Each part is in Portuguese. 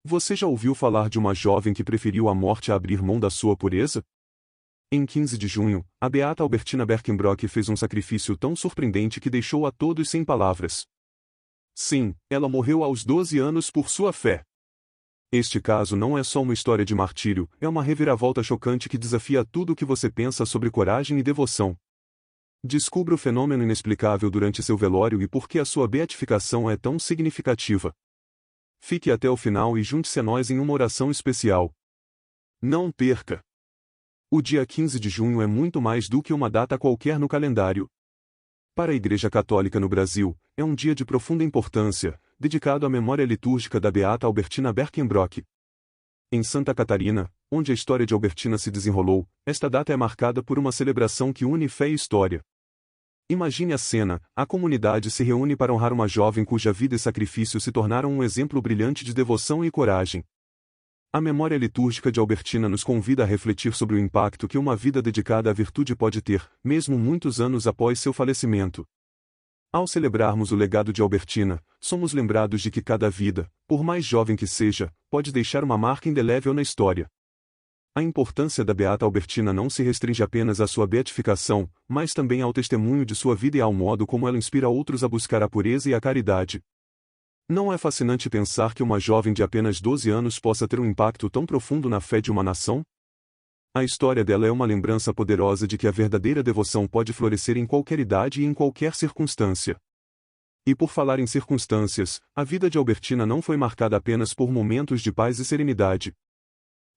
Você já ouviu falar de uma jovem que preferiu a morte a abrir mão da sua pureza? Em 15 de junho, a beata Albertina Berkenbrock fez um sacrifício tão surpreendente que deixou a todos sem palavras. Sim, ela morreu aos 12 anos por sua fé. Este caso não é só uma história de martírio, é uma reviravolta chocante que desafia tudo o que você pensa sobre coragem e devoção. Descubra o fenômeno inexplicável durante seu velório e por que a sua beatificação é tão significativa. Fique até o final e junte-se a nós em uma oração especial. Não perca! O dia 15 de junho é muito mais do que uma data qualquer no calendário. Para a Igreja Católica no Brasil, é um dia de profunda importância, dedicado à memória litúrgica da beata Albertina Berkenbrock. Em Santa Catarina, onde a história de Albertina se desenrolou, esta data é marcada por uma celebração que une fé e história. Imagine a cena: a comunidade se reúne para honrar uma jovem cuja vida e sacrifício se tornaram um exemplo brilhante de devoção e coragem. A memória litúrgica de Albertina nos convida a refletir sobre o impacto que uma vida dedicada à virtude pode ter, mesmo muitos anos após seu falecimento. Ao celebrarmos o legado de Albertina, somos lembrados de que cada vida, por mais jovem que seja, pode deixar uma marca indelével na história. A importância da beata Albertina não se restringe apenas à sua beatificação, mas também ao testemunho de sua vida e ao modo como ela inspira outros a buscar a pureza e a caridade. Não é fascinante pensar que uma jovem de apenas 12 anos possa ter um impacto tão profundo na fé de uma nação? A história dela é uma lembrança poderosa de que a verdadeira devoção pode florescer em qualquer idade e em qualquer circunstância. E por falar em circunstâncias, a vida de Albertina não foi marcada apenas por momentos de paz e serenidade.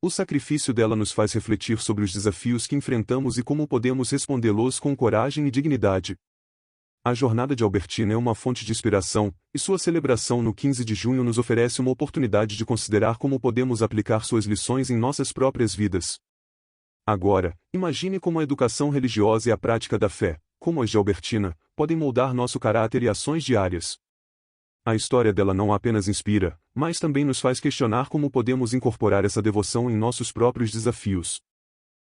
O sacrifício dela nos faz refletir sobre os desafios que enfrentamos e como podemos respondê-los com coragem e dignidade. A jornada de Albertina é uma fonte de inspiração, e sua celebração no 15 de junho nos oferece uma oportunidade de considerar como podemos aplicar suas lições em nossas próprias vidas. Agora, imagine como a educação religiosa e a prática da fé, como as de Albertina, podem moldar nosso caráter e ações diárias. A história dela não apenas inspira, mas também nos faz questionar como podemos incorporar essa devoção em nossos próprios desafios.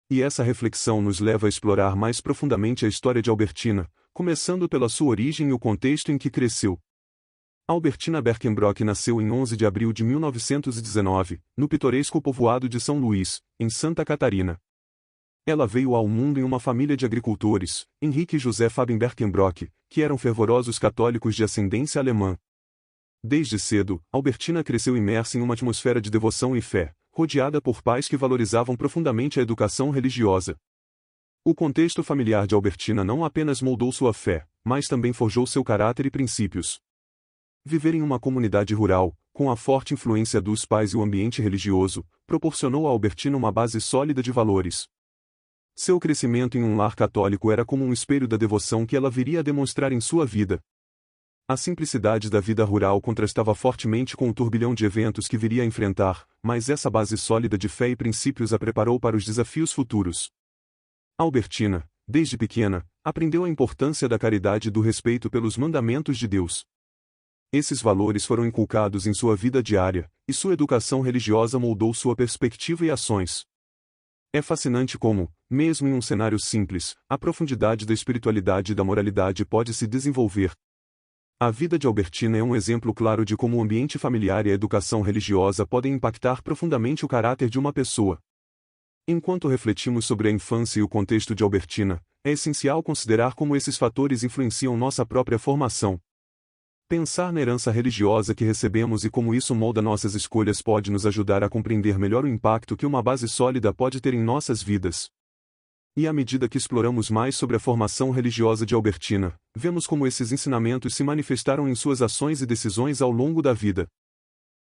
E essa reflexão nos leva a explorar mais profundamente a história de Albertina, começando pela sua origem e o contexto em que cresceu. Albertina Berkenbrock nasceu em 11 de abril de 1919, no pitoresco povoado de São Luís, em Santa Catarina. Ela veio ao mundo em uma família de agricultores, Henrique e José Fabian Berkenbrock, que eram fervorosos católicos de ascendência alemã. Desde cedo, Albertina cresceu imersa em uma atmosfera de devoção e fé, rodeada por pais que valorizavam profundamente a educação religiosa. O contexto familiar de Albertina não apenas moldou sua fé, mas também forjou seu caráter e princípios. Viver em uma comunidade rural, com a forte influência dos pais e o ambiente religioso, proporcionou a Albertina uma base sólida de valores. Seu crescimento em um lar católico era como um espelho da devoção que ela viria a demonstrar em sua vida. A simplicidade da vida rural contrastava fortemente com o turbilhão de eventos que viria a enfrentar, mas essa base sólida de fé e princípios a preparou para os desafios futuros. Albertina, desde pequena, aprendeu a importância da caridade e do respeito pelos mandamentos de Deus. Esses valores foram inculcados em sua vida diária, e sua educação religiosa moldou sua perspectiva e ações. É fascinante como, mesmo em um cenário simples, a profundidade da espiritualidade e da moralidade pode se desenvolver. A vida de Albertina é um exemplo claro de como o ambiente familiar e a educação religiosa podem impactar profundamente o caráter de uma pessoa. Enquanto refletimos sobre a infância e o contexto de Albertina, é essencial considerar como esses fatores influenciam nossa própria formação. Pensar na herança religiosa que recebemos e como isso molda nossas escolhas pode nos ajudar a compreender melhor o impacto que uma base sólida pode ter em nossas vidas. E à medida que exploramos mais sobre a formação religiosa de Albertina, vemos como esses ensinamentos se manifestaram em suas ações e decisões ao longo da vida.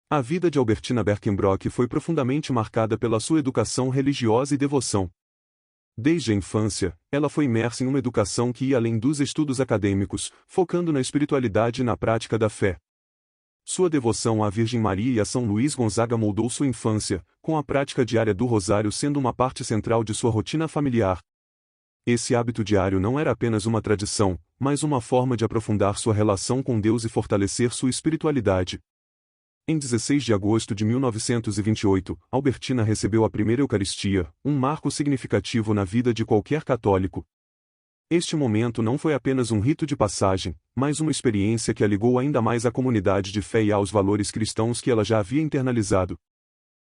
A vida de Albertina Berkenbrock foi profundamente marcada pela sua educação religiosa e devoção. Desde a infância, ela foi imersa em uma educação que ia além dos estudos acadêmicos, focando na espiritualidade e na prática da fé. Sua devoção à Virgem Maria e a São Luís Gonzaga moldou sua infância, com a prática diária do rosário sendo uma parte central de sua rotina familiar. Esse hábito diário não era apenas uma tradição, mas uma forma de aprofundar sua relação com Deus e fortalecer sua espiritualidade. Em 16 de agosto de 1928, Albertina recebeu a primeira Eucaristia, um marco significativo na vida de qualquer católico. Este momento não foi apenas um rito de passagem, mas uma experiência que a ligou ainda mais à comunidade de fé e aos valores cristãos que ela já havia internalizado.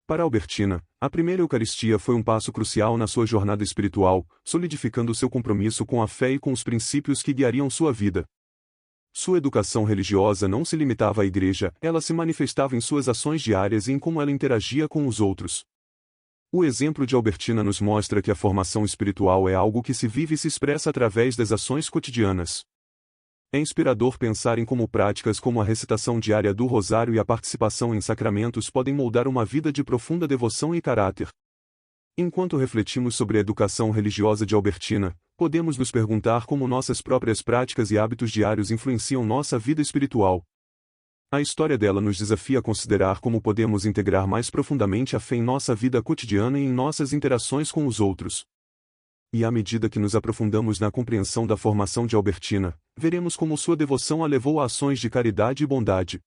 Para Albertina, a primeira Eucaristia foi um passo crucial na sua jornada espiritual, solidificando seu compromisso com a fé e com os princípios que guiariam sua vida. Sua educação religiosa não se limitava à igreja, ela se manifestava em suas ações diárias e em como ela interagia com os outros. O exemplo de Albertina nos mostra que a formação espiritual é algo que se vive e se expressa através das ações cotidianas. É inspirador pensar em como práticas como a recitação diária do rosário e a participação em sacramentos podem moldar uma vida de profunda devoção e caráter. Enquanto refletimos sobre a educação religiosa de Albertina, podemos nos perguntar como nossas próprias práticas e hábitos diários influenciam nossa vida espiritual. A história dela nos desafia a considerar como podemos integrar mais profundamente a fé em nossa vida cotidiana e em nossas interações com os outros. E à medida que nos aprofundamos na compreensão da formação de Albertina, veremos como sua devoção a levou a ações de caridade e bondade.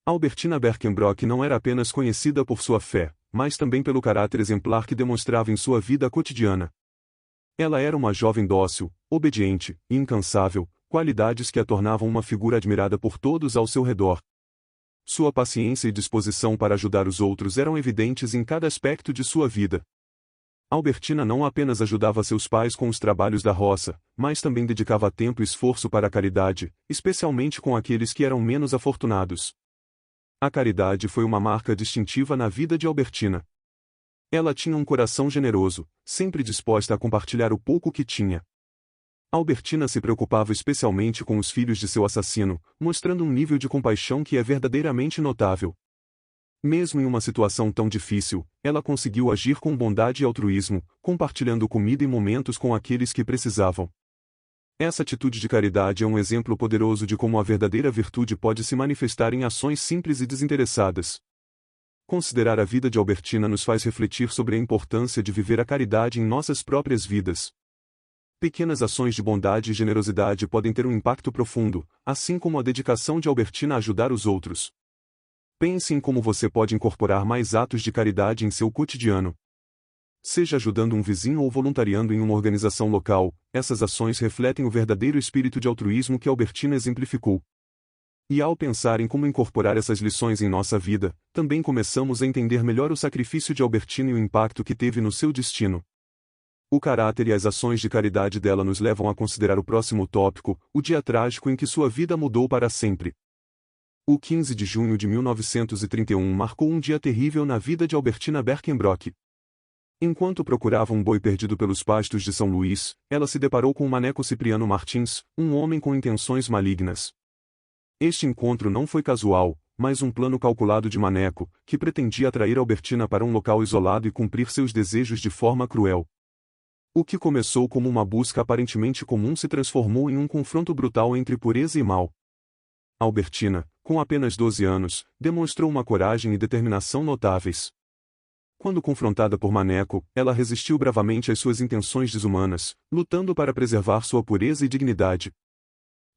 Albertina Berkenbrock não era apenas conhecida por sua fé, mas também pelo caráter exemplar que demonstrava em sua vida cotidiana. Ela era uma jovem dócil, obediente e incansável, qualidades que a tornavam uma figura admirada por todos ao seu redor. Sua paciência e disposição para ajudar os outros eram evidentes em cada aspecto de sua vida. Albertina não apenas ajudava seus pais com os trabalhos da roça, mas também dedicava tempo e esforço para a caridade, especialmente com aqueles que eram menos afortunados. A caridade foi uma marca distintiva na vida de Albertina. Ela tinha um coração generoso, sempre disposta a compartilhar o pouco que tinha. Albertina se preocupava especialmente com os filhos de seu assassino, mostrando um nível de compaixão que é verdadeiramente notável. Mesmo em uma situação tão difícil, ela conseguiu agir com bondade e altruísmo, compartilhando comida e momentos com aqueles que precisavam. Essa atitude de caridade é um exemplo poderoso de como a verdadeira virtude pode se manifestar em ações simples e desinteressadas. Considerar a vida de Albertina nos faz refletir sobre a importância de viver a caridade em nossas próprias vidas. Pequenas ações de bondade e generosidade podem ter um impacto profundo, assim como a dedicação de Albertina a ajudar os outros. Pense em como você pode incorporar mais atos de caridade em seu cotidiano. Seja ajudando um vizinho ou voluntariando em uma organização local, essas ações refletem o verdadeiro espírito de altruísmo que Albertina exemplificou. E ao pensar em como incorporar essas lições em nossa vida, também começamos a entender melhor o sacrifício de Albertina e o impacto que teve no seu destino. O caráter e as ações de caridade dela nos levam a considerar o próximo tópico, o dia trágico em que sua vida mudou para sempre. O 15 de junho de 1931 marcou um dia terrível na vida de Albertina Berkenbrock. Enquanto procurava um boi perdido pelos pastos de São Luís, ela se deparou com Maneco Cipriano Martins, um homem com intenções malignas. Este encontro não foi casual, mas um plano calculado de Maneco, que pretendia atrair Albertina para um local isolado e cumprir seus desejos de forma cruel. O que começou como uma busca aparentemente comum se transformou em um confronto brutal entre pureza e mal. Albertina, com apenas 12 anos, demonstrou uma coragem e determinação notáveis. Quando confrontada por Maneco, ela resistiu bravamente às suas intenções desumanas, lutando para preservar sua pureza e dignidade.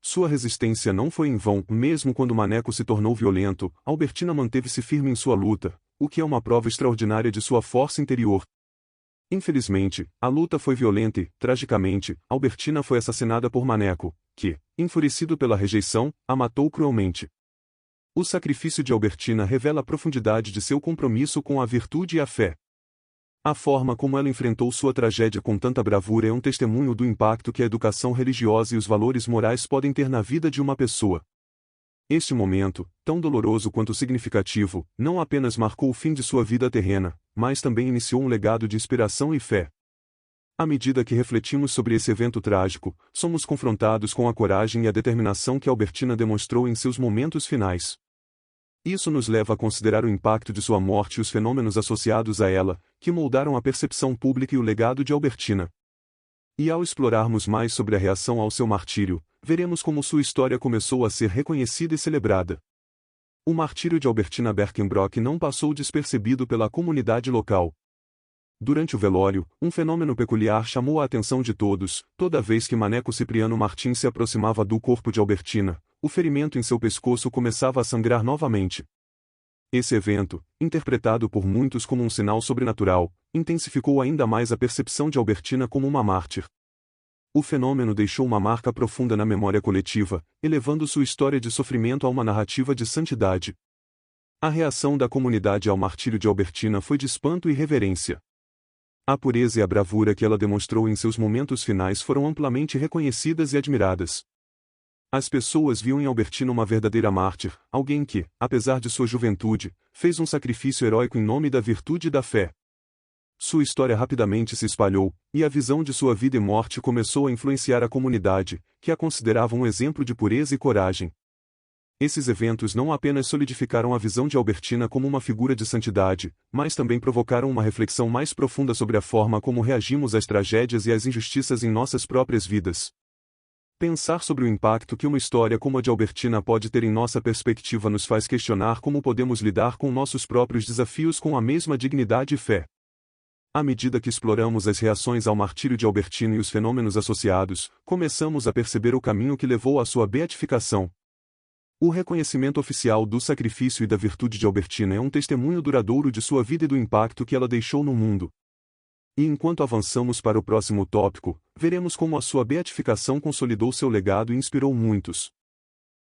Sua resistência não foi em vão, mesmo quando Maneco se tornou violento, Albertina manteve-se firme em sua luta, o que é uma prova extraordinária de sua força interior. Infelizmente, a luta foi violenta e, tragicamente, Albertina foi assassinada por Maneco, que, enfurecido pela rejeição, a matou cruelmente. O sacrifício de Albertina revela a profundidade de seu compromisso com a virtude e a fé. A forma como ela enfrentou sua tragédia com tanta bravura é um testemunho do impacto que a educação religiosa e os valores morais podem ter na vida de uma pessoa. Este momento, tão doloroso quanto significativo, não apenas marcou o fim de sua vida terrena, mas também iniciou um legado de inspiração e fé. À medida que refletimos sobre esse evento trágico, somos confrontados com a coragem e a determinação que Albertina demonstrou em seus momentos finais. Isso nos leva a considerar o impacto de sua morte e os fenômenos associados a ela, que moldaram a percepção pública e o legado de Albertina. E ao explorarmos mais sobre a reação ao seu martírio, veremos como sua história começou a ser reconhecida e celebrada. O martírio de Albertina Berkenbrock não passou despercebido pela comunidade local. Durante o velório, um fenômeno peculiar chamou a atenção de todos. Toda vez que Maneco Cipriano Martins se aproximava do corpo de Albertina, o ferimento em seu pescoço começava a sangrar novamente. Esse evento, interpretado por muitos como um sinal sobrenatural, intensificou ainda mais a percepção de Albertina como uma mártir. O fenômeno deixou uma marca profunda na memória coletiva, elevando sua história de sofrimento a uma narrativa de santidade. A reação da comunidade ao martírio de Albertina foi de espanto e reverência. A pureza e a bravura que ela demonstrou em seus momentos finais foram amplamente reconhecidas e admiradas. As pessoas viam em Albertina uma verdadeira mártir, alguém que, apesar de sua juventude, fez um sacrifício heróico em nome da virtude e da fé. Sua história rapidamente se espalhou, e a visão de sua vida e morte começou a influenciar a comunidade, que a considerava um exemplo de pureza e coragem. Esses eventos não apenas solidificaram a visão de Albertina como uma figura de santidade, mas também provocaram uma reflexão mais profunda sobre a forma como reagimos às tragédias e às injustiças em nossas próprias vidas. Pensar sobre o impacto que uma história como a de Albertina pode ter em nossa perspectiva nos faz questionar como podemos lidar com nossos próprios desafios com a mesma dignidade e fé. À medida que exploramos as reações ao martírio de Albertina e os fenômenos associados, começamos a perceber o caminho que levou à sua beatificação. O reconhecimento oficial do sacrifício e da virtude de Albertina é um testemunho duradouro de sua vida e do impacto que ela deixou no mundo. E enquanto avançamos para o próximo tópico, veremos como a sua beatificação consolidou seu legado e inspirou muitos.